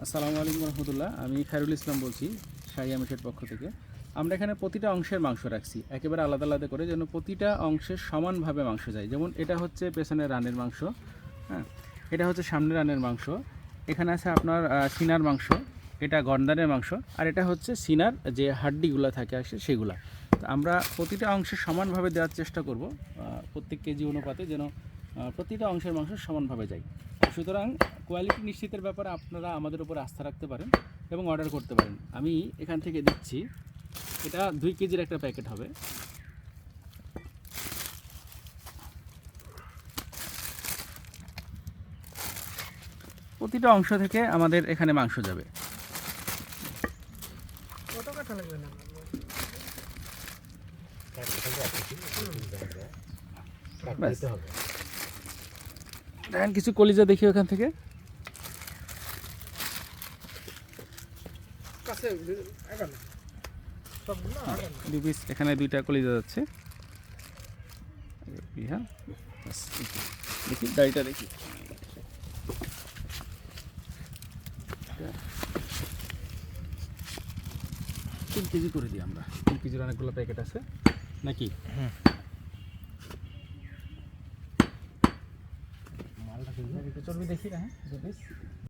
আসসালামু আলাইকুম রহমতুল্লাহ। আমি খায়রুল ইসলাম বলছি শাহিয়া মিটের পক্ষ থেকে। আমরা এখানে প্রতিটা অংশের মাংস রাখছি একেবারে আলাদা আলাদা করে, যেন প্রতিটা অংশের সমানভাবে মাংস যায়। যেমন এটা হচ্ছে পেছনের রানের মাংস, হ্যাঁ, এটা হচ্ছে সামনের রানের মাংস, এখানে আছে আপনার সিনার মাংস, এটা গন্ডারের মাংস, আর এটা হচ্ছে সিনার যে হাড্ডিগুলো থাকে আসে সেগুলা। তো আমরা প্রতিটা অংশে সমানভাবে দেওয়ার চেষ্টা করব, প্রত্যেক কেজি অনুপাতে যেন প্রতিটা অংশের মাংস সমানভাবে যায়। সুতরাং কোয়ালিটি নিশ্চিতের ব্যাপারে আপনারা আমাদের উপর আস্থা রাখতে পারেন এবং অর্ডার করতে পারেন। আমি এখান থেকে দিচ্ছি, এটা 2 কেজির একটা প্যাকেট হবে। প্রতিটা অংশ থেকে আমাদের এখানে মাংস যাবে। কত কাটা লাগবে না? দেখেন কিছু কলিজা দেখি ওখান থেকে। এখানে 2টা কলিজা যাচ্ছে। হ্যাঁ, দেখি ডাইটা দেখি। 3 কেজি করে দিই আমরা। 3 কেজির অনেকগুলো প্যাকেট আছে নাকি? চর্বি দেখি না, হ্যাঁ 2 পিস।